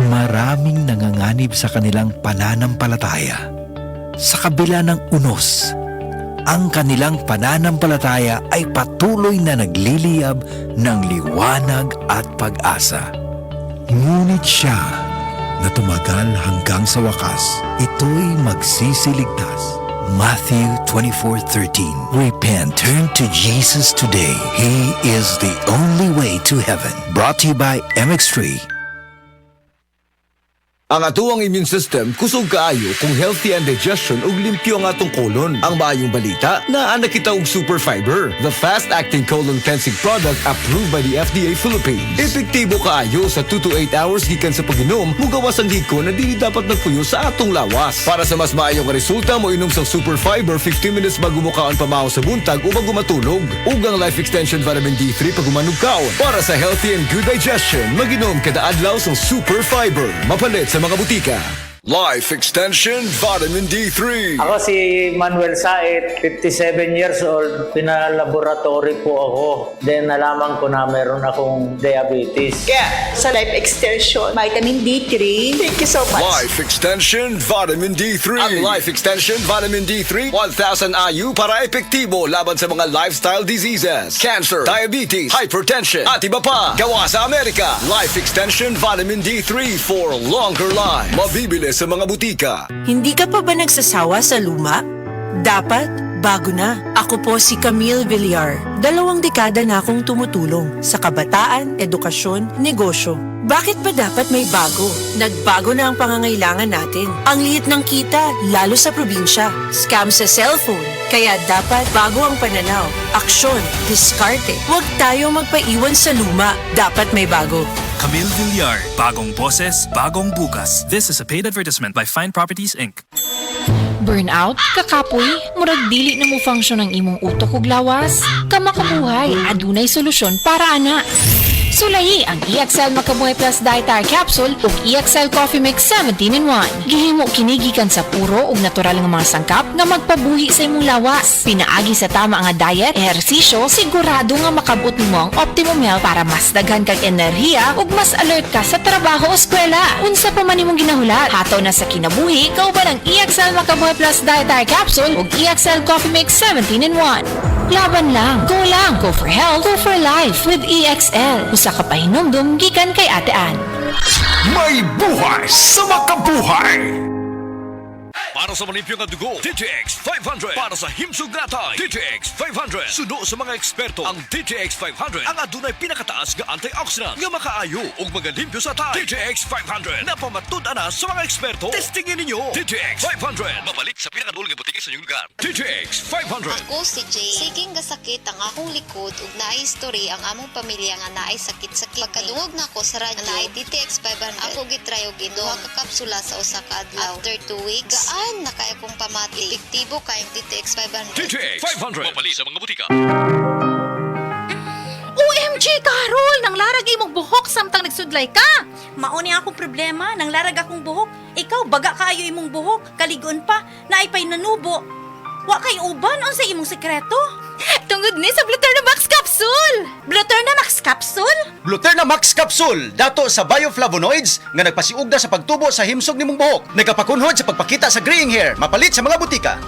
Maraming nanganganib sa kanilang pananampalataya. Sa kabila ng unos, ang kanilang pananampalataya ay patuloy na nagliliyab ng liwanag at pag-asa. Ngunit siya na tumagal hanggang sa wakas, ito'y magsisiligtas. Matthew 24:13. Repent, turn to Jesus today. He is the only way to heaven. Brought to you by MX3. Ang atuang immune system kusog kaayo kung healthy and digestion ug limpyo ang atong colon. Ang maayong balita, naa na kita og super fiber, the fast-acting colon cleansing product approved by the FDA Philippines. Epektibo kaayo sa 2 to 8 hours gikan sa pag-inom, mugawas ang hiko na dili dapat nagpuyo sa atong lawas. Para sa mas maayong resulta, mo inom sa super fiber 15 minutes bago mo kaon pamahaw sa buntag o bago matulog. Ug ang Life Extension Vitamin D3 pag umanog kaon. Para sa healthy and good digestion, mag-inom kada adlaw sa super fiber. Mapalit sa mga butika. Life Extension Vitamin D3. Ako si Manuel Said, 57 years old. Pinalaboratory po ako. Then nalaman ko na meron akong diabetes. Kaya sa Life Extension, Vitamin D3, thank you so much. Life Extension Vitamin D3. Ang Life Extension Vitamin D3, 1,000 IU para epektibo laban sa mga lifestyle diseases, cancer, diabetes, hypertension, at iba pa. Gawa sa Amerika. Life Extension Vitamin D3 for longer life. Mabibili sa mga butika. Hindi ka pa ba nagsasawa sa luma? Dapat bago na. Ako po si Camille Villar. 2 dekada na akong tumutulong sa kabataan, edukasyon, negosyo. Bakit ba dapat may bago? Nagbago na ang pangangailangan natin. Ang liit ng kita, lalo sa probinsya. Scam sa cellphone. Kaya dapat bago ang pananaw. Aksyon, diskarte. Huwag tayo magpaiwan sa luma. Dapat may bago. Camille Villar, bagong boses, bagong bukas. This is a paid advertisement by Fine Properties, Inc. Burnout, kakapoy, murag dili na mo function ang imong utok ug lawas. Kamakabuhay, adunay solusyon para ana. Sulayi ang EXL Makabuhay Plus Dietary Capsule ug EXL Coffee Mix 17-in-1. Gihimo kini gikan sa puro ug natural nga mga sangkap nga magpabuhi sa imong lawas. Pinaagi sa tama nga diet, ehersisyo, sigurado nga makabot nimo ang optimum health para mas daghan kag enerhiya ug mas alert ka sa trabaho o eskwela. Unsa pa man imong ginahulat, hataw na sa kinabuhi, kauban ang EXL Makabuhay Plus Dietary Capsule ug EXL Coffee Mix 17-in-1. Laban lang, go for health, go for life with EXL. Usa ka pahinumdum gikan kay Ate Ann. May buhay sa makabuhay! Para sa malimpyo nga dugo, DTX 500. Para sa himsog natay, DTX 500. Suno sa mga eksperto, ang DTX 500 ang adunay pinakataas nga antioxidant nga makaayo ug magalimpyo sa tay. DTX 500 napamatud-an na sa mga eksperto. Testingin ninyo. DTX 500. Mabalik sa pinakadulong nga butika sa inyong lugar. DTX 500. Ako si Jay. Siging gasakit ang akong likod ug naay history ang among pamilya nga naay sakit-sakit. Pagkadungog na ko sa radyo, naay DTX 500. Ako gitry og inom. Duha ka kapsula sa usa ka adlaw. After 2 weeks, gaan na kaya kong pamati. Epektibo kayong DTX 500. DTX 500. Mabalik sa mga butika. OMG, Carol! Nang larag imong buhok samtang nagsudlay ka! Mauni akong problema, nang larag akong buhok. Ikaw, baga kaayo imong buhok, kaligon pa, naipay nanubo. Wa kay uban, unsa imong sekreto? Tungod ni sa Bluterna Max Capsule! Bluterna Max Capsule? Bluterna Max Capsule, dato sa bioflavonoids nga nagpasiugda sa pagtubo sa himsog nimong buhok. Nagapakunhod sa pagpakita sa graying hair, mapalit sa mga butika.